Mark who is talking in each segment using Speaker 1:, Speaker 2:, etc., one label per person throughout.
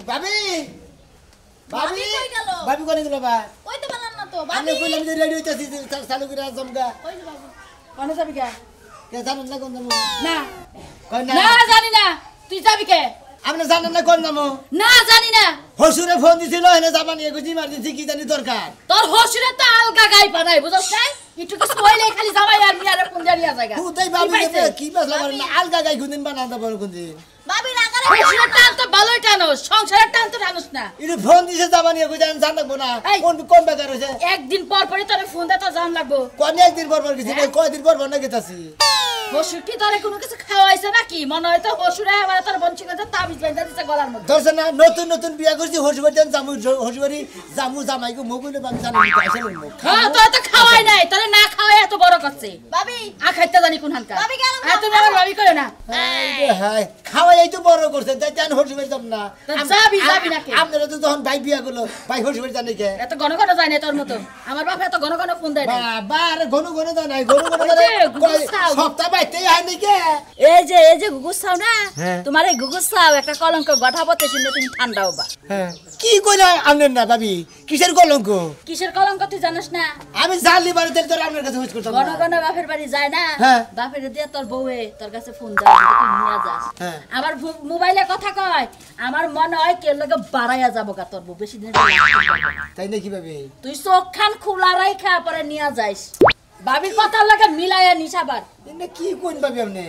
Speaker 1: ভাবি
Speaker 2: ভাবি কই গেল?
Speaker 1: ভাবি কোনে গেল বা?
Speaker 2: ওই তো বানান না তো ভাবি।
Speaker 1: আমি কইলাম যে রেডি হইতাছি চালু করে জমগা।
Speaker 2: ওই যে বাবু।
Speaker 3: কোনে যাবি কে?
Speaker 1: কে জানেন না কোন যাবো?
Speaker 3: না
Speaker 1: কই না।
Speaker 3: না জানি না তুই যাবি কে?
Speaker 1: আপনি জানেন না কোন যাবো?
Speaker 3: না জানি না
Speaker 1: হসুরে ফোন দিছিল এনে যাবানি এগুজি ইমার্জেন্সি কি জানি দরকার।
Speaker 3: তোর হসুরে তো আলগা গাই পানাই বুঝছ নাই একটু কিছু হইলে খালি জামাই আর মিয়ারে ফোন জানিয়া জায়গা
Speaker 1: হুদাই ভাবি কি বাসলা পারেন না আলগা গাই গুদিন বানা দাও গুদিন।
Speaker 2: ভাবি রাগারে
Speaker 3: হসুরের টান তো ভালোই টানোস সংসারের টান তো টানোস না
Speaker 1: ইনি ফোন দিছে যাবানি এগুজি আমি জানবো না
Speaker 3: এই।
Speaker 1: কোন বেকার হইছে।
Speaker 3: একদিন পর পরই তোরে ফোন দে তো জান লাগবো
Speaker 1: কোন একদিন পর পর গেছি কয়দিন পর পর না গেতাছি।
Speaker 3: হসুর কি তোরে কোনো কিছু খাওয়াইছে নাকি মনে হয় তো হসুরে এবার তোর বঞ্চি করে তাবিজ বাইন্দা দিছে গলার মধ্যে
Speaker 1: ধরছে না নতুন বিয়া করছি হসুবাড়ি হসুবাড়ি জামু জামাইকে মুগুলে আমি জানি না আসলে মুখ।
Speaker 3: হ্যাঁ তোর তো খাওয়াই নাই তোরে না খাওয়াই এত বড় করছে
Speaker 2: ভাবি
Speaker 3: আ খাইতে জানি কোন হানকা
Speaker 2: ভাবি গেল না।
Speaker 3: আর তুমি আবার ভাবি করে না
Speaker 1: হ্যাঁ খাওয়াই এই তো বড় করছে তাই জান হসুবাড়ি যাব না।
Speaker 3: তা যাবি না কে?
Speaker 1: আপনারা তো যখন ভাই বিয়া করলো ভাই হসুবাড়ি জানে কে?
Speaker 3: এত ঘন ঘন যায় না তোর মতো আমার বাপ এত ঘন ঘন ফোন দেয় না
Speaker 1: বাবা আরে ঘন দাও নাই ঘন
Speaker 3: ওই যে, গুগুসাও।
Speaker 1: সপ্তাহ বাইতেই হয় নাকি?
Speaker 3: এই যে গুগুসাও না
Speaker 1: হ্যাঁ।
Speaker 3: তোমার এই গুগুসাও একটা কলঙ্ক গঠাপতে শুনলে তুমি ঠান্ডা হবা
Speaker 1: হ্যাঁ কি কইলা আমনেন না ভাবি কিসের কলঙ্ক?
Speaker 3: কিসের কলঙ্ক তুই জানিস না
Speaker 1: আমি জানলি বারে তেল তোর আপনার কাছে হুজ করতাম
Speaker 3: ঘন
Speaker 1: না।
Speaker 3: ঘন বাপের বাড়ি যায় না
Speaker 1: হ্যাঁ।
Speaker 3: বাপের দিয়ে তোর বউয়ে তোর কাছে ফোন দেয় তুই নিয়ে যাস
Speaker 1: হ্যাঁ।
Speaker 3: আমার মোবাইলে কথা কয় আমার মনে হয় কেউ লোকে বাড়াইয়া যাবো গা তোর বউ বেশি দিন
Speaker 1: তাই নাকি ভাবি?
Speaker 3: তুই চোখ খান খোলা রাইখা পরে নিয়ে যাইস ভাবির কথা লাগে মিলাইয়া নিসাবার
Speaker 1: এনে কি কোন ভাবি আপনি?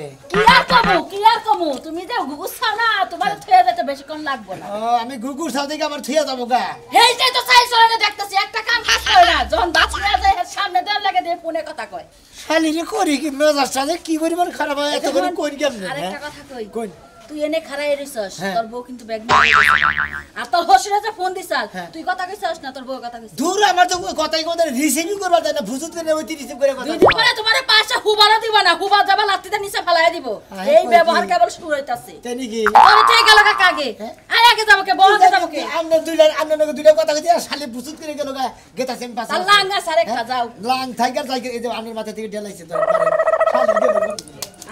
Speaker 3: কি আর কমু তুমি যে গুগুসাও না তোমার থয়ে যেতে বেশিক্ষণ লাগবে না
Speaker 1: ও আমি গুগুর সাথে থেকে আমার থিয়া যাবো গা।
Speaker 3: হেই যে তো চাই চলে দেখতেছি একটা কাম কাজ করে না যখন বাঁচিয়া যায় এর সামনে দেওয়ার লাগে দিয়ে ফোনে কথা কয়
Speaker 1: শালিরে করি কি মেজাজটা যে কি পরিমাণ খারাপ হয় এত করে কোন কেমনে?
Speaker 3: আরেকটা কথা কই
Speaker 1: কোন?
Speaker 3: তুই এনে খাড়াই রইছস
Speaker 1: হ্যাঁ।
Speaker 3: তোর বউ কিন্তু ব্যাগ নিয়ে গেছে। আর তোর হসিরে যে ফোন দিছাল
Speaker 1: হ্যাঁ।
Speaker 3: তুই কথা কইছস না তোর বউ কথা কইছস
Speaker 1: দূর আমার তো কথাই কথা রিসিভিং করবা যায় না ফুসুত করে ওই রিসিভ করে কথা
Speaker 3: দুই দিন পরে তোমার পাশে হুবারা দিব না হুবা যাবা লাত্তিতে নিচে ফেলাই দিব
Speaker 1: আয়
Speaker 3: এই
Speaker 1: কই
Speaker 3: ব্যবহার
Speaker 1: কি?
Speaker 3: কেবল শুরু হইতাছে
Speaker 1: তাই নাকি?
Speaker 3: তোর ঠিক গেল কাকা আগে
Speaker 1: হ্যাঁ?
Speaker 3: আয় আগে যাবো কে বউ আগে যাবো কে
Speaker 1: আপনার দুইটা কথা কইতে শালি ফুসুত করে গেল গা গেতাছেন পাশে
Speaker 3: তার লাঙ্গা সারে খা যাও
Speaker 1: লাং থাইগার থাইগার এই যে আপনার মাথা থেকে ঢেলাইছে তো শালি গেল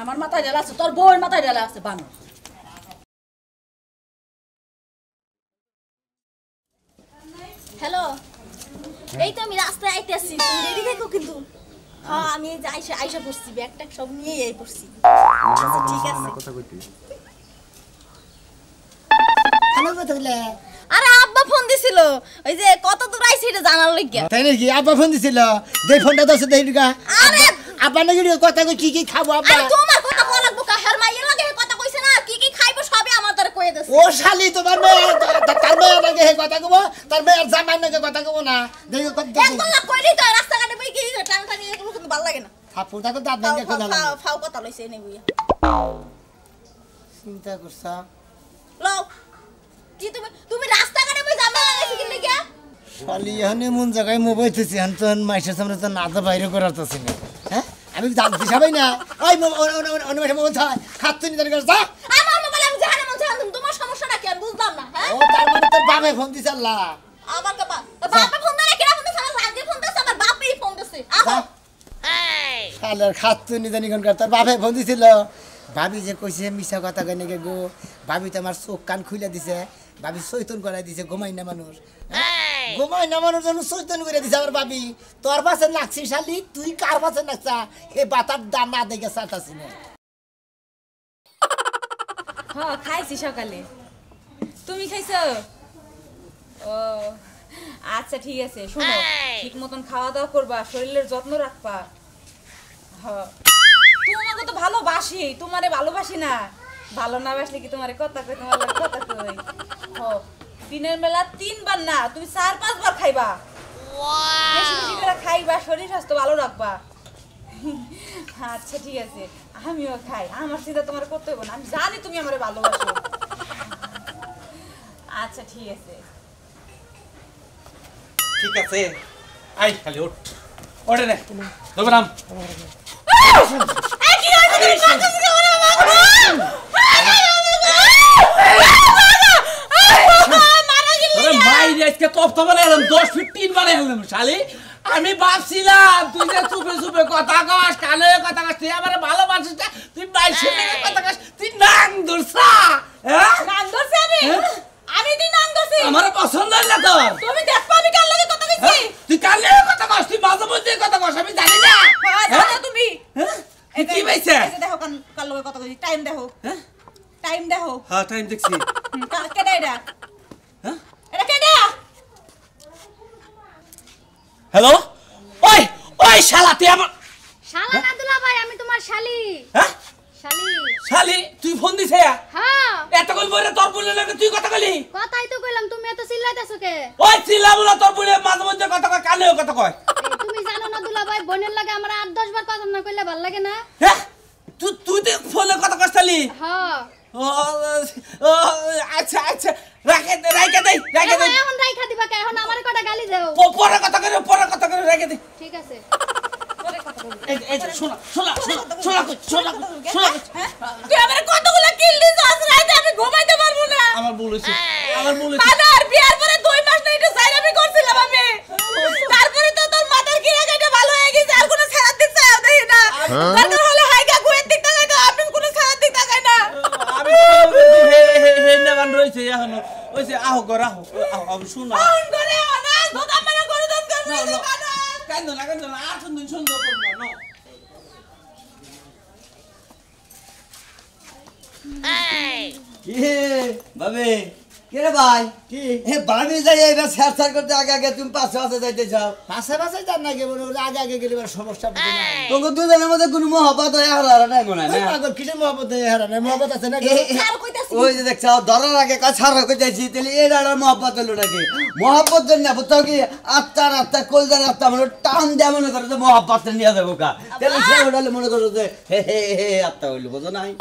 Speaker 3: আমার মাথায় ঢেলা আছে তোর বউয়ের মাথায় ঢেলা আছে বানো
Speaker 2: হ্যালো এই তো আমি রাস্তায় আইতেছি তুমি রেডি থাকো কিন্তু হ্যাঁ আমি এই যে আইসা পড়ছি ব্যাগ ট্যাগ সব নিয়ে এই পড়ছি আচ্ছা ঠিক আছে
Speaker 1: হ্যালো কথা বলে
Speaker 2: আরে আব্বা ফোন দিছিল ওই যে কত দূর আইছে এটা জানার লাগিয়া
Speaker 1: তাই নাকি? আব্বা ফোন দিছিল যে ফোনটা দশ দেই
Speaker 2: আরে
Speaker 1: আব্বা নাকি কথা কই কি খাবো আব্বা?
Speaker 2: আরে তোমার কথা বলা লাগবো কাহার মাইয়ের লাগে কথা কইছে না কি খাইবো সবই আমার দ্বারা কইয়ে দিছে
Speaker 1: ও শালি তোমার মেয়ে তার মেয়ের নাকি হে কথা কব তার মেয়ের জামাই নাকি কথা কব না দেখো
Speaker 2: একদম না কইলি তো রাস্তাঘাটে বই কি টান টানি এগুলো কিন্তু ভালো লাগে না
Speaker 1: থাপুর থাকো দাঁত ভেঙে কথা লাগে
Speaker 2: ফাও কথা লইছে এনে বুইয়া
Speaker 1: চিন্তা করছা
Speaker 2: লও কি তুমি রাস্তাঘাটে বই জামা লাগাইছি কি লাগিয়া
Speaker 1: শালি এখানে মন জায়গায় মোবাইল থুছি আনতন মাইশের সামনে তো না তো বাইরে করাতেছি না হ্যাঁ আমি জানতে সবাই না ওই অন্য মাসে মোবাইল থাক খাচ্ছি নি জানি যা
Speaker 2: আমার মোবাইল আমি জাহানে মন চালাম তোমার সমস্যাটা কি আমি বুঝলাম না হ্যাঁ
Speaker 1: ও তার মানে তোর বাপে ফোন দিছে আল্লাহ
Speaker 2: আমার বাপে ফোন দেয় কিরা ফোন দিছে আমার লাগে ফোন দিছে আমার বাপই ফোন দিছে আহো
Speaker 1: শালার খাচ্ছি নি জানি কোন তোর বাপে ফোন দিছিল ভাবি যে কইছে মিছা কথা কই নাকি গো ভাবি তো আমার চোখ কান খুলে দিছে ভাবি চৈতন করাই দিছে ঘুমাই না মানুষ ঘুমাই না মানুষ যেন চৈতন করে দিছে আমার ভাবি তোর পাশে নাচছি শালি তুই কার পাশে নাচছা এই বাতার দাম না দেখে চাটাছি না
Speaker 4: হ্যাঁ খাইছি সকালে তুমি খাইছো ও আচ্ছা ঠিক আছে শোনো ঠিক মতন খাওয়া দাওয়া করবা শরীরের যত্ন রাখবা হ্যাঁ তোমাকে তো ভালোবাসি তোমারে ভালোবাসি না ভালো না বাসলে কি তোমারে কথা কই তোমার লাগে কথা কই হ্যাঁ দিনের বেলা 3 বার না তুমি 4-5 বার খাইবা বেশি বেশি করে খাইবা শরীর স্বাস্থ্য ভালো রাখবা আচ্ছা ঠিক আছে আমিও খাই আমার চিন্তা তোমার করতে হবে না আমি জানি তুমি আমারে ভালোবাসো আচ্ছা ঠিক আছে
Speaker 5: ঠিক আছে আই খালি ওঠ ওঠে নে ধরবাম
Speaker 2: এই কি হইছে তুমি কাছে কি ওরে মারো
Speaker 5: আরে মাইরে আজকে তফতা বানাই এলাম 10 ফিট 3 বানাই এলাম শালি আমি ভাবছিলাম তুই যে চুপে চুপে কথা কস কানে কথা কস তুই আমারে ভালোবাসিস না তুই বাইশে কথা কস তুই নাং দরসা হ্যাঁ
Speaker 2: নাং ধরছে আমি তুই না
Speaker 4: টাইম দেখো
Speaker 5: হ্যাঁ টাইম দেখছি
Speaker 4: কেডা এটা
Speaker 5: হ্যাঁ
Speaker 4: এটা কেডা
Speaker 5: হ্যালো ওই ওই শালা তুই আমার
Speaker 6: শালা না দুলা ভাই আমি তোমার শালি
Speaker 5: হ্যাঁ
Speaker 6: শালি
Speaker 5: শালি তুই ফোন দিছে
Speaker 6: হ্যাঁ
Speaker 5: এত কল বলে তোর বলে লাগে তুই কথা কইলি
Speaker 6: কথাই তো কইলাম তুমি এত চিল্লাইতেছো কে
Speaker 5: ওই চিল্লাবো না তোর বলে মাঝে মধ্যে কথা কয় কানেও কথা কয়
Speaker 6: এই, তুমি জানো না দুলা ভাই বোনের লাগে আমরা 8-10 বার কথা না কইলে ভালো লাগে না
Speaker 5: হ্যাঁ তুই তুই তো ফোনে কথা কইছলি
Speaker 6: হ্যাঁ
Speaker 5: ও ও আচ্ছা আচ্ছা রাখে দে
Speaker 6: এখন রাইখা দিবা কে এখন আমারে কটা গালি দাও
Speaker 5: পরে কথা করে রাখে দে
Speaker 6: ঠিক আছে
Speaker 5: এই শোনা
Speaker 4: হ্যাঁ তুই আমারে কতগুলো কিল দিছস রাইতে আমি ঘুমাইতে পারবো না
Speaker 5: আমার ভুল হইছে
Speaker 4: বাজার বিয়ার পরে 2 মাস না এটা সাইড আমি করছিলাম আমি তারপরে তো তোর মাথার কিরা গাইটা ভালো হয়ে গেছে আর কোনো ছাড় দিতে দেই না দরকার হলে হাইগা গুয়ের দিক তাকাই না আপনি কোনো ছাড় দিক তাকাই না
Speaker 5: আমি হে নাগান রইছে এখন ওইছে আহ গো রাহো আমি শুনা
Speaker 4: ফোন করে না ধোকা মেরে করে দন করবে
Speaker 5: কান্দো না আর শুন সুন্দর করব না
Speaker 7: কি বাবে কে রে ভাই
Speaker 1: কি
Speaker 7: হে ভাবি যাই এবার শেয়ার করতে আগে আগে তুমি পাশে পাশে যাইতে চাও
Speaker 1: পাশে যান না কে বলে আগে আগে গেলে এবার সমস্যা বুঝি না
Speaker 7: তোকে দুজনের মধ্যে কোনো মহব্বত হয়ে হারা নাই মনে হয়
Speaker 1: ওই
Speaker 7: না
Speaker 1: পাগল কিসের মহব্বত হয়ে হারানে মহব্বত আছে না
Speaker 4: ছাড় কইতাছি
Speaker 7: ওই যে দেখছো ধরার আগে কাছাড় হয়ে যাইছি তাহলে এই দাঁড়ার মহব্বত হলো নাকি মহব্বত জন্য বুঝতাও কি আত্মা কলজার আত্মা মনে টান দেয়া মনে করো যে মহব্বত নিয়ে যাবো কা তাহলে সে ওটালে মনে করো যে হে আত্মা হইলো বোঝো নাই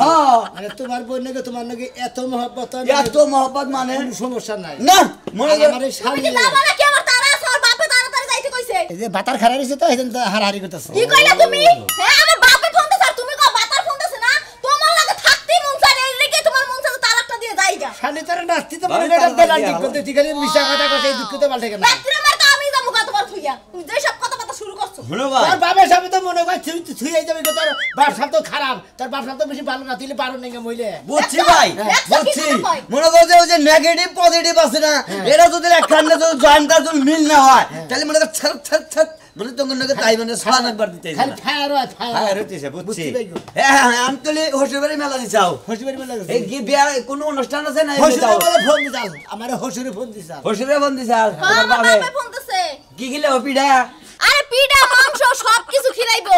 Speaker 7: হ্যাঁ
Speaker 1: মানে তোমার বোন নাকি তোমার নাকি এত মহব্বত
Speaker 7: এত মহব্বত মানে
Speaker 1: কোনো সমস্যা নাই
Speaker 7: না মনে করো
Speaker 1: আমার এই
Speaker 4: তুমি
Speaker 1: শালি
Speaker 4: কি জানো না কি আমার তারা আছে আর বাপে তাড়াতাড়ি যাইতে কইছে
Speaker 1: এই যে বাতার খারাপ হইছে তো এদিন তো হারাহারি করতেছে
Speaker 4: কি কইলা তুমি হ্যাঁ আমার বাপে ফোন দিছ আর তুমি কো বাতার ফোন দিছ না তোমার লাগে থাকতে মন চায় এই লেগে তোমার মন চায় তালাকটা দিয়ে যাইগা
Speaker 1: শালি তোর নাস্তি তো মনে করে বেলা ঠিক করতে ঠিক আছে মিশা কথা কথা এই দুঃখ তো পাল্টে কেন
Speaker 4: রাত্রে মার তো আমি যাবো গা তোমার থুইয়া তুমি যে সব কথা শুরু করছো
Speaker 7: শুনো ভাই
Speaker 1: তোর বাবার সামনে তো মনে হয় তুই এই যাবি তোর বাপ সাহেব তো খারাপ তোর বাপ সাহেব তো বেশি ভালো না তুই পারো নাই মইলে
Speaker 7: বুঝছি ভাই
Speaker 4: একশো কি
Speaker 7: বুঝছি
Speaker 4: কথা কয়?
Speaker 7: মনে করছে ওই যে নেগেটিভ পজিটিভ আছে না এরা যদি একখানে যদি জয়েন্টটা যদি মিল না হয় তাহলে মনে কর ছাত মানে তোমার নাকি তাই মানে সান একবার দিতে
Speaker 1: খালি ফায়ার হয়
Speaker 7: হ্যাঁ
Speaker 1: ফায়ার
Speaker 7: হইতেছে বুঝছি
Speaker 1: বুঝছি ভাই গো।
Speaker 7: হ্যাঁ আমি তো হসুবাড়ি মেলা দিছাও
Speaker 1: হসিবাড়ি মেলা
Speaker 7: এই কি বিয়া কোনো অনুষ্ঠান আছে না
Speaker 1: হসিরে বলে ফোন দিছাল আমার হসিরে ফোন দিছাল
Speaker 7: হসুরে বন দিছাল
Speaker 4: হ্যাঁ
Speaker 7: তোমার
Speaker 4: আমার
Speaker 7: বাপে
Speaker 4: বাপে ফোন দিছে
Speaker 7: কি গিলে পিঠা
Speaker 4: আরে পিঠা মাংস সব কিছু খিলাইবো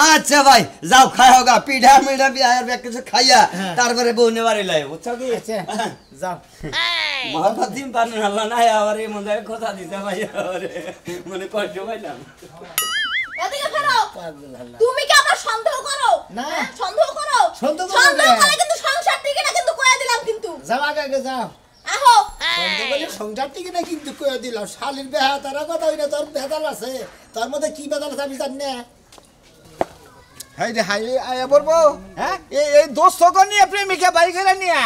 Speaker 7: আচ্ছা ভাই যাও খাই হোগা পিঠা মিঠা বিয়ার ব্যাগ কিছু খাইয়া তারপরে বউনে বাড়ি লাই বুঝছো কি
Speaker 1: আচ্ছা যাও
Speaker 7: মহাপাত দিন পারেন আল্লাহ না আবার এই মনে কথা দিতে ভাই মনে কষ্ট পাইলাম
Speaker 4: এদিকে ফেরো
Speaker 1: পাগল আল্লাহ
Speaker 4: তুমি কি আমার সন্দেহ করো
Speaker 1: না।
Speaker 4: হ্যাঁ, সন্দেহ করো
Speaker 1: সন্দেহ করবো
Speaker 4: সন্দেহ
Speaker 1: না।
Speaker 4: করে কিন্তু সংসার টিকে না কিন্তু কইয়া দিলাম কিন্তু
Speaker 1: যাও আগে যাও
Speaker 4: আহো
Speaker 1: সন্দেহ করলে সংসার থেকে না কিন্তু কয়ে দিলাম শালির বেহা তারা কথা হইনা তোর বেদাল আছে তোর মধ্যে কি বেদাল আছে আমি জানি না
Speaker 8: হাই রে হাই আয়া বলবো হ্যাঁ এই দোস্ত নিয়ে প্রেমিকা বাড়ি করে নিয়ে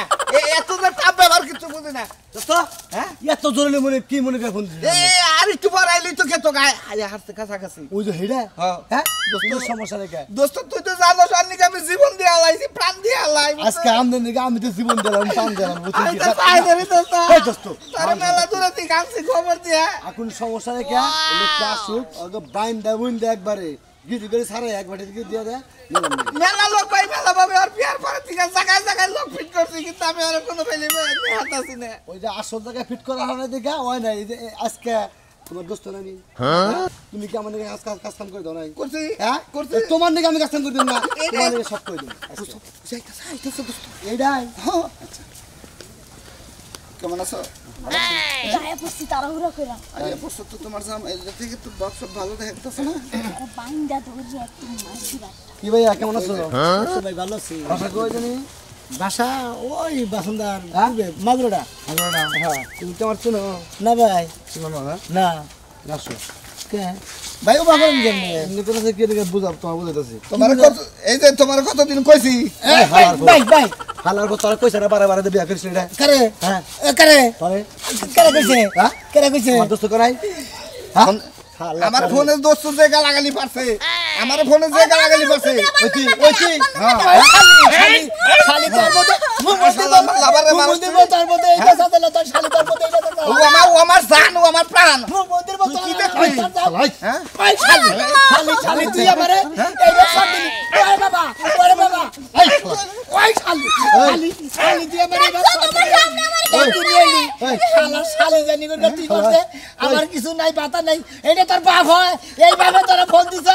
Speaker 8: এত টাপ ব্যবহার কিছু বুঝি না
Speaker 7: দোস্ত
Speaker 8: হ্যাঁ
Speaker 7: এত জরুরি মনে কি মনে করে ফোন
Speaker 8: এ আর একটু পড়াইলি তো খেতো গায়ে আয়া হাসতে কাছাকাছি
Speaker 7: ওই যে হেডা
Speaker 8: হ্যাঁ
Speaker 7: হ্যাঁ দোস্ত সমস্যা রেখে
Speaker 8: দোস্ত তুই তো জানো সান্নিকে আমি জীবন দিয়ে আলাইছি প্রাণ দিয়ে আলাই
Speaker 7: আজকে আমদের দিকে আমি তো জীবন দিলাম পান দিলাম
Speaker 8: আমি তো পাই ধরি দোস্ত
Speaker 7: এই দোস্ত
Speaker 8: তার মেলা দূরে তুই কাঁদছি খবর দিয়ে
Speaker 7: এখন সমস্যা রেখে লোকটা আসুক ওকে বাইন দেয় বুন দেয় একবারে গিরি করে সারা একবারে দিকে দিয়ে দেয়
Speaker 8: মেলা লোক পাই মেলা পাবে আর বিয়ার পরে থেকে জায়গায় জায়গায় লোক ফিট করছি কিন্তু আমি আর কোনো ফেলি হাতাছি না
Speaker 7: ওই যে আসল জায়গায় ফিট করা হয় না দেখে হয় না এই যে আজকে তোমার দোস্ত না নি তুমি কি আমার দিকে কাজ কাম করে দাও নাই
Speaker 8: করছি
Speaker 7: হ্যাঁ
Speaker 8: করছি
Speaker 7: তোমার দিকে আমি কাজ কাম করে দিই না
Speaker 8: এইটাই।
Speaker 7: তোমার দিকে সব করে দিই এইটাই
Speaker 8: কেমন আছো
Speaker 2: গায়ে পড়ছি তাড়াহুড়া কইরা
Speaker 8: আরে পরশু তো তোমার জাম এই থেকে তো বাপ সব ভালো দেখতেছ না
Speaker 2: আরে বাইন্দা ধরে একটু মারছি বাট
Speaker 7: কি ভাইয়া কেমন আছো
Speaker 1: ভাই ভালো আছি
Speaker 7: ভাষা কই জানি
Speaker 1: বাসা ওই বাসন্দার
Speaker 7: হ্যাঁ?
Speaker 1: মাগুরোটা
Speaker 7: হ্যাঁ তুমি তো আমার চিনো
Speaker 1: না ভাই
Speaker 7: চিনো না হ্যাঁ
Speaker 1: না
Speaker 7: আসো
Speaker 1: কে ভাই ও বাগর কেমনে
Speaker 7: এমনি করে কি দিকে বুঝাব তোমার বুঝাইতাছি
Speaker 8: তোমার কত এই যে তোমার কতদিন কইছি
Speaker 1: ভাই ভাই
Speaker 7: হালার পর তোরা কইছ না বারে বারে বিয়া করিস রে
Speaker 1: কারে
Speaker 7: হ্যাঁ
Speaker 1: কারে
Speaker 7: তবে
Speaker 1: কারে কইছে
Speaker 7: হ্যাঁ?
Speaker 1: কারে কইছে
Speaker 7: আমার দোস্ত করাই
Speaker 8: আমার ফোনে দোস্ত যে গালাগালি পারছে আমার ফোনে যে গালাগালি পারছে
Speaker 1: ওই কি শালি শালি তোর মধ্যে
Speaker 8: লাভারে মানুষ
Speaker 1: তোর মধ্যে এই কথা দিল তোর শালি তোর মধ্যে এই কথা
Speaker 8: ও আমার জান ও আমার প্রাণ
Speaker 1: মন্দির মতো
Speaker 8: কি দেখবি? হ্যাঁ
Speaker 1: ওই শালি শালি শালি তুই আমারে এই রকম দিলি ওরে বাবা ওরে বাবা ওই শালি শালি শালি শালি দিয়ে মানে শালি জানি করে তুই করছে আমার কিছু নাই পাতা নাই এটা তোর বাপ হয় এইভাবে তোরা ফোন দিছ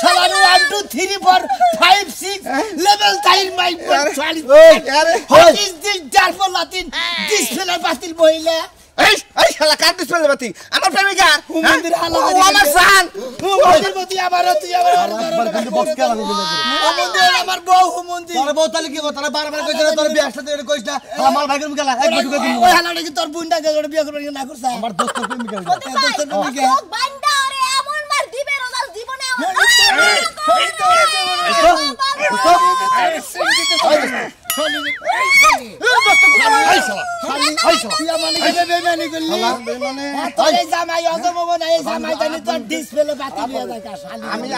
Speaker 1: শালার 1 2 3 4 5 6 লেভেল টাইম মাই শালি হোয়াট ইজ দিস ডারফল লাতিন ডিসপ্লে বাতিল বইলা
Speaker 8: এই শালা কাট ডিসপ্লে বাতি আমার প্রেমিকা
Speaker 1: হুমন্দির হালা
Speaker 8: ও আমার জান
Speaker 1: হুমন্দির প্রতি আবার তুই আবার
Speaker 7: কিন্তু বস কে লাগবে
Speaker 1: হুমন্দির আমার বউ হুমন্দির
Speaker 7: তোর বউ তাহলে কি কথা তোরা বারবার কইছ না তোর বিয়ে আসতে কইছ না আমার ভাগের মুখে এক বটুকে দিন
Speaker 1: ওই হালাটা কি তোর বুনটা গেল বিয়ে করবে না করছ
Speaker 7: আমার দোস্ত প্রেমিকা
Speaker 1: দোস্তের প্রেমিকা
Speaker 2: চোখ বান্দা আরে এমন মার দিবে রোজাল জীবনে এমন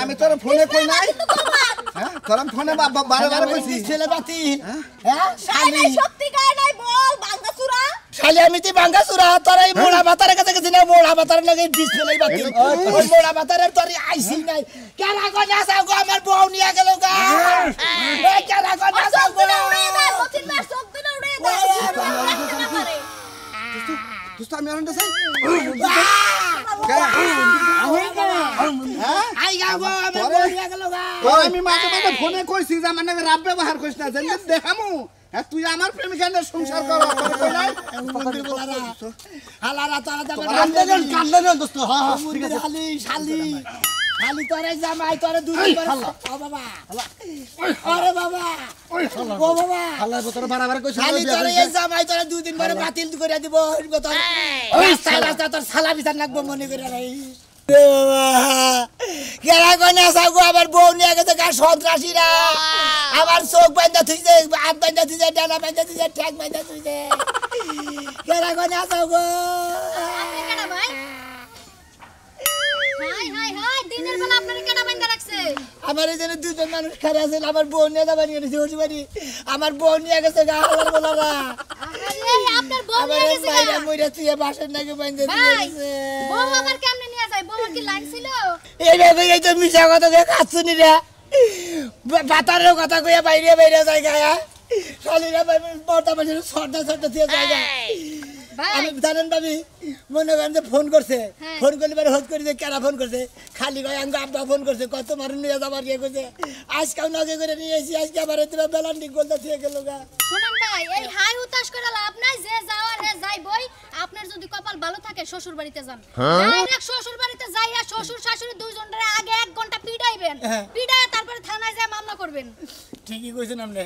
Speaker 8: আমি তোর ফোনে কই নাই তোর ফোনে বারবার কইছি
Speaker 1: ছেলে বাতি
Speaker 2: শালি শক্তি গায় নাই বল বাঙ্গা চুরা
Speaker 1: শালি আমি তুই বাঙ্গা চুরা তোর এই মোড়া বাতারের কাছে গেছি না মোড়া বাতার লাগে ডিসপ্লে বাতি ওই মোড়া বাতারের তোর আইসি নাই কেন কোন আসা গো আমার বউ নিয়ে গেল গা এই কেন কোন আসা গো
Speaker 2: মতিন মার চোখ দিলে উড়ে যায়
Speaker 8: দোস্ত আমি আনন্দ চাই
Speaker 1: আই গা গো আমার বউ নিয়ে গেল গা
Speaker 8: আমি মাঝে মাঝে ফোনে কইছি যে আমার নামে রাব ব্যবহার করিস না জানি দেখামু তুই আমার প্রেমিকা নিয়ে সংসার কর কই নাই
Speaker 1: হালারা তোরা
Speaker 7: কান্দন দোস্ত হ্যাঁ হ্যাঁ ঠিক আছে
Speaker 1: শালি শালি শালি তোরে জামাই তোরে দুই বার ও বাবা আরে বাবা ও বাবা
Speaker 7: আল্লাহ তোরা বারবার কইছ
Speaker 1: শালি তোরে এই জামাই তোরে দুই দিন পরে বাতিল করে দিব ওই সালা তোর সালা বিচার নাকবো মনে করে রাই রে বাবা কেরা কোনে সাগো আবার বউ নিয়ে গেছে গা সন্ত্রাসীরা আবার চোখ বাঁধা থইছে হাত বাঁধা থইছে ডানা বাঁধা থইছে ঠ্যাং বাঁধা থইছে কেরা কোনে সাগো
Speaker 6: কেডা ভাই হাই হাই হাই দিনের বেলা আপনারে কেডা বাইন্দা রাখছে
Speaker 1: আমার এই জন্য দুজন মানুষ খারাপ আছে আমার বউ নিয়ে যাবার নিয়ে গেছে ওটি বাড়ি আমার বউ নিয়ে গেছে গা হালার বলারা
Speaker 6: আরে আপনার বউ
Speaker 1: আমার
Speaker 6: নিয়ে গেছে
Speaker 1: বাইরে মইরা তুই বাসের নাকি বাইন্দা
Speaker 6: ভাই
Speaker 1: দিয়েছে
Speaker 6: বউ আমার কেমনে নিয়ে যায় বউর কি লাইন ছিল
Speaker 1: এই ভাবে এই তো মিছা কথা কয়ে কাচ্ছুনি রে বাতারের কথা কয়ে বাইরে বাইরে যায় গায়া শালিরা বড়টা বাজে সর্দা সর্দা দিয়ে যায় গা আমি জানেন ভাবি মনে করেন যে ফোন করছে ফোন করলে পরে হোজ করে যে কেরা ফোন করছে খালি কয় আঙ্গ আব্বা ফোন করছে কত মানুষ নিয়ে যাবার ইয়ে করছে আজকেও নগে করে নিয়ে এসেছি আজকে আবার তোরা বেলান্ডি গোলটা দিয়ে গেল গা
Speaker 6: শুনুন ভাই এই হাই উতাস করে লাভ নাই যে যাওয়ার হে যাইবই আপনার যদি কপাল ভালো থাকে শ্বশুর বাড়িতে যান ডাইরেক্ট শ্বশুর বাড়িতে যাইয়া শ্বশুর শাশুড়ি দুইজনের আগে 1 ঘন্টা পিটাইবেন পিটায় তারপরে থানায় যায় মামলা করবেন
Speaker 1: ঠিকই কইছেন আপনি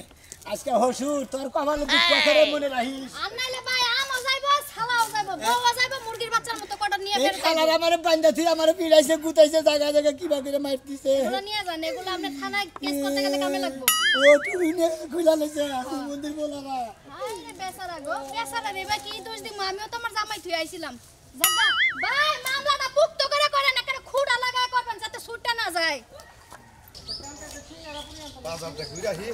Speaker 1: আজকে হসুর তোর কপালে দুঃখ করে মনে রাখিস
Speaker 6: আর নাইলে ভাই আমও যাইবো ছালাও যাইবো বউও যাইবো মুরগির বাচ্চার মতো কটা নিয়ে
Speaker 1: এই
Speaker 6: ফের
Speaker 1: খালার আমারে বান্দা থি আমারে পিড়াইছে গুতাইছে জায়গা জায়গা কিবা করে মার দিছে
Speaker 6: এগুলো নিয়ে যান এগুলো আপনি থানায় কেস করতে গেলে কামে লাগবো
Speaker 1: ও তুই নে খুলা লইছে মন্দির বলারা
Speaker 6: আরে বেচারা গো বেচারা রে ভাই কি দোষ দিমু আমিও তো আমার জামাই থুই আইছিলাম জাগা ভাই মামলাটা পুক্ত করে করেন একটা খুঁড়া লাগায় করবেন যাতে ছুটটা না যায়
Speaker 8: বাজারটা ঘুরে আসি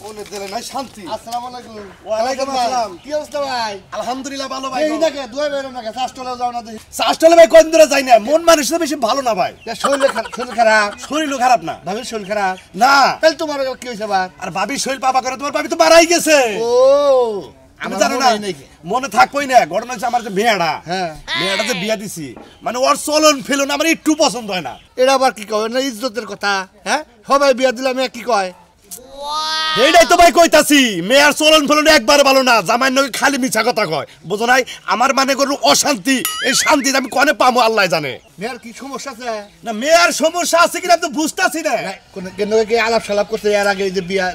Speaker 8: ওনে দিলে নাই শান্তি
Speaker 7: আসসালামু আলাইকুম
Speaker 8: ওয়ালাইকুম আসসালাম
Speaker 7: কি অবস্থা ভাই
Speaker 8: আলহামদুলিল্লাহ ভালো ভাই
Speaker 7: এই নাকি দুই বের নাকি শাস্ত্রলে যাও না দেখি
Speaker 8: শাস্ত্রলে ভাই কোন দূরে যাই না মন মানুষের বেশি ভালো না ভাই
Speaker 7: শরীর খারাপ
Speaker 8: শরীরও খারাপ না
Speaker 7: ভাবির শরীর খারাপ
Speaker 8: না
Speaker 7: তাহলে তোমার কি হইছে বা
Speaker 8: আর ভাবি শরীর পাপা করে তোমার ভাবি তো মারাই গেছে
Speaker 7: ও
Speaker 8: আমি জানো না মনে থাকবোই না ঘটনা হচ্ছে আমার যে মেয়েটা
Speaker 7: হ্যাঁ
Speaker 8: মেয়েটা যে বিয়া দিছি মানে ওর চলন ফেলন আমার একটু পছন্দ হয় না
Speaker 7: এটা আবার কি কয় না ইজ্জতের কথা হ্যাঁ সবাই বিয়া দিলাম কি কয়
Speaker 8: এইটাই তো ভাই কইতাছি মেয়ার চলন ফলন একবারে ভালো না জামাই নয় খালি মিছা কথা কয় বুঝো নাই আমার মানে করু অশান্তি এই শান্তি আমি কনে পামো আল্লাহ জানে
Speaker 7: মেয়ের কি সমস্যা আছে
Speaker 8: না মেয়ার সমস্যা আছে কিনা আমি তো বুঝতাছি না
Speaker 7: কোন কেন কি আলাপ সালাপ করতে এর আগে যে বিয়া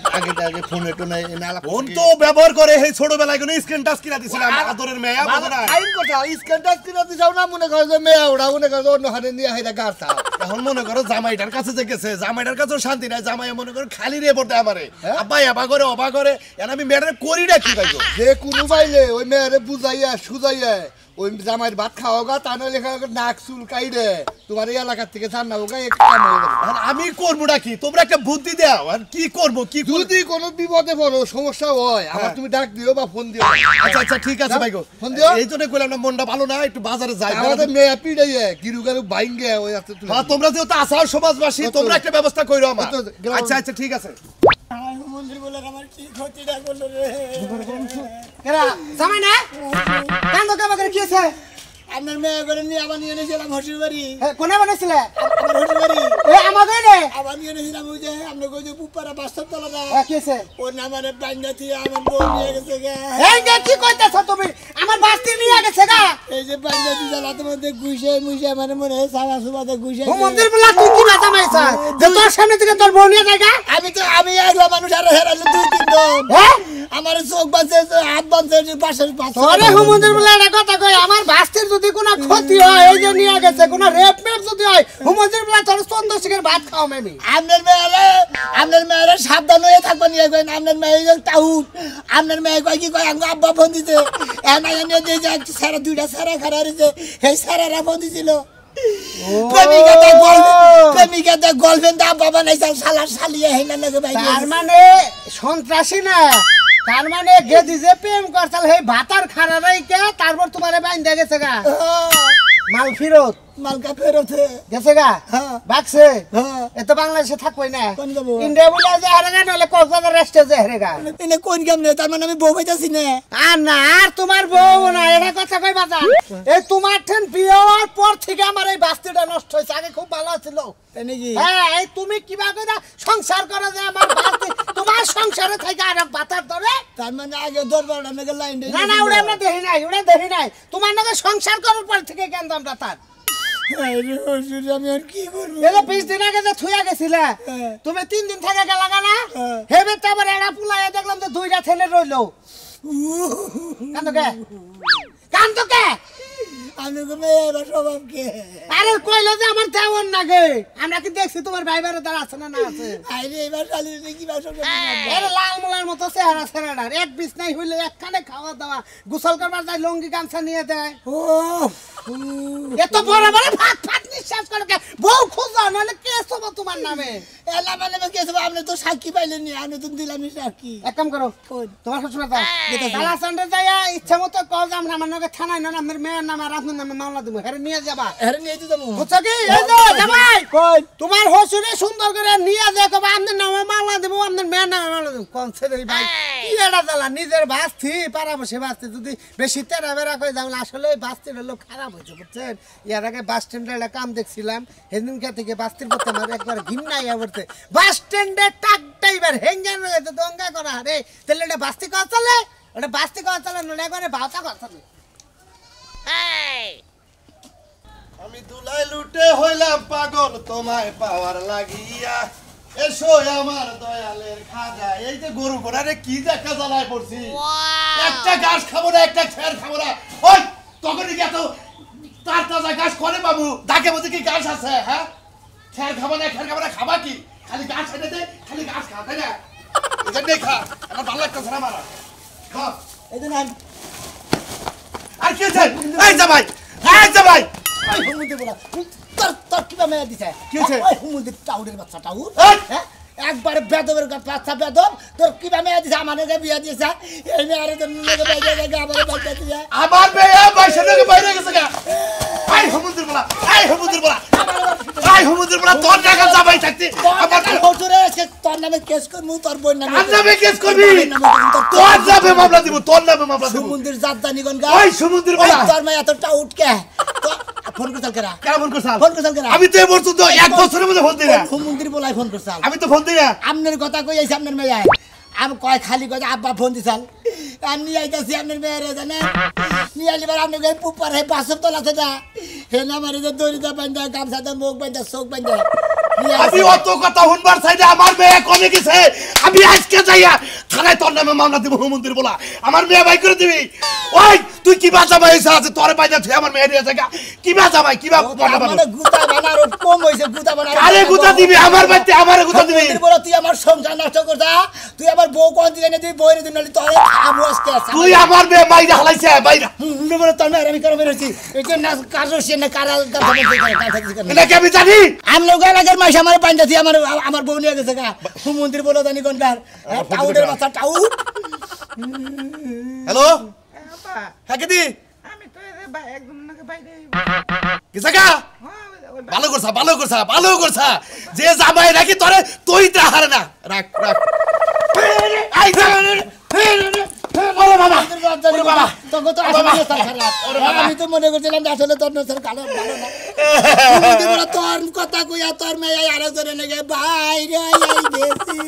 Speaker 7: আগে ফোনে টোনে এনে আলাপ
Speaker 8: ফোন তো ব্যবহার করে এই ছোটবেলায় কোনো স্ক্রিন টাচ কিনা দিছিলাম আদরের মেয়া বুঝো না
Speaker 7: আইন কথা স্ক্যান টাচ কিনা দিছাও না মনে করো যে মেয়া ওড়া মনে করো অন্য হাতে নিয়ে হাইরা গাড়তা
Speaker 8: এখন মনে করো জামাইটার কাছে যে গেছে জামাইটার কাছেও শান্তি নাই জামাই মনে করো খালি রে পড়তে আমারে আব্বা এবা করে অবা করে এন আমি মেয়েটারে করি না কি ভাই
Speaker 7: যে কোনো বাইলে ওই মেয়েরে বুঝাইয়া সুজাইয়া ওই জামাইয়ের ভাত খাওয়া গা তা নইলে নাক চুল কাইরে তোমার এই এলাকার থেকে জান না ওগা একটা কাম হয়ে যাবে
Speaker 8: এখন আমি করবোটা কি তোমরা একটা বুদ্ধি দাও আর কি করব কি
Speaker 7: যদি কোনো বিপদে পড়ো সমস্যা হয় আমার তুমি ডাক দিও বা ফোন দিও
Speaker 8: আচ্ছা আচ্ছা ঠিক আছে ভাই গো
Speaker 7: ফোন দিও
Speaker 8: এই জন্য কইলাম না মনটা ভালো না একটু বাজারে যাই
Speaker 7: আমাদের মেয়ে পিড়াইয়ে গিরু গারু বাইঙ্গে ওই আছে তুমি
Speaker 8: হ্যাঁ তোমরা যেহেতু আসার সমাজবাসী তোমরা একটা ব্যবস্থা কইরো আমার
Speaker 7: তো, গেলাম।
Speaker 8: আচ্ছা আচ্ছা ঠিক আছে
Speaker 1: মন্দির বলে আমার কি ক্ষতিটা করলো রে
Speaker 9: কেরা জামাই না কান্দ কামাকে কি আছে
Speaker 1: আপনার মেয়ে করে নিয়ে আবার নিয়ে এনেছিলাম হসুর বাড়ি
Speaker 9: কোনে বানাইছিলে
Speaker 1: আমার হসুর বাড়ি
Speaker 9: আমাদের নে
Speaker 1: আবার নিয়ে এনেছিলাম ওই যে আমরা কই যে পুপারা বাস্তব তলাটা
Speaker 9: কি আছে
Speaker 1: ওর নাম মানে বাঙ্গা থেকে আমার বউ নিয়ে গেছে গা
Speaker 9: এই যে কি কইতাছ তুমি আমার বাস্তি নিয়ে গেছে গা
Speaker 1: এই যে বাঙ্গা থেকে রাতের মধ্যে গুইছে মুইছে মানে মনে হয় সারা সুবাদে গুইছে
Speaker 9: ও মন্দির বলা তুই কি বাতা মাইছ যে তোর সামনে থেকে তোর বউ নিয়ে যায়
Speaker 1: আমি একলা মানুষ আর হেরালো 2-3 জন
Speaker 9: হ্যাঁ
Speaker 1: আমার চোখ বাঁচে হাত বাঁচে পাশের পাশে
Speaker 9: আরে হুমন্দির বলে একটা কথা কই আমার বাস্তির যদি কোনো ক্ষতি হয় এই যে নিয়ে গেছে কোনো রেপ মেপ যদি হয় হুমন্দির বলে তোর চন্দ্রশেখর ভাত খাও আমি
Speaker 1: আপনার মেয়েরা সাবধান হয়ে থাকবেন নিয়ে কই আপনার মেয়ে টাউট আপনার মেয়ে কই কি কই আব্বা ফোন দিতে এনা এনে দিয়ে যে সারা দুইটা সারা খারা রইছে এই সারারা ফোন দিছিল প্রেমিকাতে গার্লফ্রেন্ড আব্বা বানাইছে শালা শালিয়ে হেনা লাগে ভাই
Speaker 9: তার মানে সন্ত্রাসী না তার মানে গেদি যে প্রেম করছাল সেই ভাতার খারা রাইকে তারপর তোমারে বাইন্ধা গেছে গা মাল ফেরত
Speaker 1: মালকা ফেরত
Speaker 9: গেছে গা বাক্সে এত বাংলাদেশে থাকবই না ইন্ডিয়া বলে যে হারেগা নাহলে কক্সবাজার রেস্টে যে হারেগা
Speaker 1: এনে কোন কেমনে তার মানে আমি বউ পাইতাছি না
Speaker 9: আর না আর তোমার বউ না এটা কথা কই বাজার এই তোমার ঠেন বিয়ের পর থেকে আমার এই বাস্তিটা নষ্ট হয়েছে আগে খুব ভালো ছিল
Speaker 1: নাকি
Speaker 9: হ্যাঁ এই তুমি কিবা করে সংসার করা যায় আমার বাস্তি তোমার সংসারে থেকে আর বাতার ধরে
Speaker 1: তার মানে আগে দরবার আমাকে লাইন
Speaker 9: না না ওটা আমরা দেখি নাই তোমার নাকি সংসার করার পর থেকে কেন আমরা তার
Speaker 1: আমি আর কি করবো
Speaker 9: এই 20 দিন আগে যে থুয়া গেছিলে তুমি 3 দিন থেকে গেলা না হেবে তারপর এড়া পুলায় দেখলাম যে দুইটা ছেলে রইলো কান্দো কে
Speaker 1: আমি মেয়ের স্বভাব কে
Speaker 9: আরে কইলো যে আমার তেমন নাগে আমরা কি দেখছি তোমার ভাই বারে তার আছে না আছে
Speaker 1: আরে এবার চালিয়ে কি ভাষা
Speaker 9: আরে লাল মোলার মতো চেহারা ছেড়াটার এক বিছ নাই হইলে একখানে খাওয়া দাওয়া গোসল করবার যায় লঙ্গি গামছা নিয়ে দেয়
Speaker 1: ও
Speaker 9: এত বড় বড় ফাট নিঃশ্বাস করে বউ খোঁজা নাহলে কেস হবে তোমার নামে
Speaker 1: এলা মানে কেস হবে আপনি তো সাক্ষী পাইলেন নি আমি তো দিলাম সাক্ষী
Speaker 9: এক কাম করো তোমার শ্বশুর দাও তালা সান্ডে যায় ইচ্ছা মতো কল আমরা আমার নামে থানায় না আমার মেয়ের নামে আর আপনার নামে মামলা দেবো হেরে নিয়ে যাবা
Speaker 1: হেরে নিয়ে তো যাবো
Speaker 9: বুঝছো কি এই যে জামাই কই তোমার শ্বশুরে সুন্দর করে নিয়ে যায় কবা আপনার নামে মামলা দেবো আপনার মেয়ের নামে মামলা দেবো কোন ছেলে ভাই কি এটা জ্বালা নিজের বাস্তি পারাবসে বাস্তি যদি বেশি তেরা বেড়া করে যাও আসলে বাস্তির লোক খারাপ হয়েছে বুঝছেন ইয়ার আগে বাস স্ট্যান্ডে একটা কাম দেখছিলাম সেদিনকার থেকে বাস্তির প্রতি আমার একবার ঘৃণা ইয়া করতে বাস স্ট্যান্ডে টাকটা এবার হেঙ্গান হয়ে যেত দঙ্গা করা রে তাহলে এটা বাস্তি কথা চলে ওটা বাস্তি কথা চলে নলে করে বাতা কথা চলে
Speaker 8: আমি দুলাই লুটে হইলাম পাগল তোমায় পাওয়ার লাগিয়া এসো আমার দয়ালের খাজা এই যে গরু ঘোড়ারে কি দেখা জ্বালায় পড়ছি একটা ঘাস খাবো না একটা খের খাবো না ওই তখন কি এত তার তাজা ঘাস করে বাবু ডাকে বলতে কি ঘাস আছে হ্যাঁ খের খাবো না খাবা কি খালি ঘাস এনে দে খালি ঘাস খা তাই না এটা দেখা আমার ভালো লাগতেছে না মারা
Speaker 1: এই যে
Speaker 8: আর কি আছে এই জামাই
Speaker 1: হুমুন্দির বলা তোর কিবা মেয়ে দিছে
Speaker 8: কি হয়েছে?
Speaker 1: হুমুন্দির টাউডের বাচ্চা টাউড
Speaker 8: এই!
Speaker 1: হ্যাঁ একবারে বেদবের বাচ্চা বেদব তোর কিবা মেয়ে দিছে আমার বিয়া দিয়েছে এই মেয়ে আরে তোর মেয়ে বাইরে আমার বাইরে দিয়ে
Speaker 8: আমার মেয়ে বাইশে থেকে বাইরে গেছে গা আই হুমুন্দির বলা তোর টাকা জামাই থাকতে আমার
Speaker 1: হুজুরে তোর নামে কেস করমু তোর বোন নামে
Speaker 8: তোর নামে কেস করবি তোর নামে মামলা দিব
Speaker 1: সমুদ্রের জাতদানি গন গা
Speaker 8: ওই সমুদ্রের বলা
Speaker 1: তোর মেয়ে এত টাউট কে ফোন করছাল কেরা
Speaker 8: কেমন করছাল
Speaker 1: ফোন করছাল কেরা
Speaker 8: আমি তো এই পর্যন্ত এক বছরের মধ্যে ফোন দিই না
Speaker 1: সমুদ্রের বলাই ফোন করছাল
Speaker 8: আমি তো ফোন দিই না
Speaker 1: আপনার কথা কই আইছে আপনার মেয়ে আমি কয় খালি কয় আব্বা ফোন দিছাল আমি নিয়ে আইতাছি আপনার মেয়েরে জানেন নিয়ে আইবার আপনি কই পুপার হে বাসব তোলা থেকে হে না মারে যে দড়িটা বান্ধা গামছাটা মুখ বান্ধা চোখ বান্ধা
Speaker 8: আমি অত কথা শুনবার চাইলে আমার মেয়ে কমে গেছে আমি আজকে যাইয়া থানায় তোর নামে মামলা দিব হুমন্দির বলা আমার মেয়ে বাই করে দিবি ওই তুই কি বাজা ভাই আছে তোরে বাইজা তুই আমার মেয়ে দিয়ে জায়গা কি বাজা ভাই কি
Speaker 1: মানে গুতা বানার কম হইছে গুতা বানার
Speaker 8: আরে গুতা দিবি আমার বাইতে আমারে গুতা দিবি
Speaker 1: বলো তুই আমার সংসার নষ্ট করতা তুই আমার বউ কোন দিকে নে তুই বইরে দিন নালি তোরে আমু আজকে
Speaker 8: তুই আমার মেয়ে বাইরে হালাইছে বাইরে
Speaker 1: বলো তোর মেয়ে আমি করে বেরোছি এই যে না কাজও সে না কারা
Speaker 8: এটা কি আমি জানি
Speaker 1: আমি লোক এলাকার মাইস আমার পাঞ্জাতি আমার বউ নিয়ে গেছে গা মন্দির বলো জানি কোনটার টাউডের বাচ্চা টাউড
Speaker 8: হ্যালো হ্যাঁ কেদি
Speaker 9: আমি তো একদম নাকি বাইরে
Speaker 8: কি জায়গা ভালো করছা যে জামাই রাখি তোরে তুই হারে না রাখ এই জালালে
Speaker 1: ওরে বাবা ওরে বাবা তোকে তো আসলে নজর খারাপ আমি তো মনে করছিলাম যে আসলে তোর নজর ভালো ভালো না তুমি তো বড় তোর কথা কইয়া তোর মেয়ে আরো ধরে নেগে বাইরে আই গেছি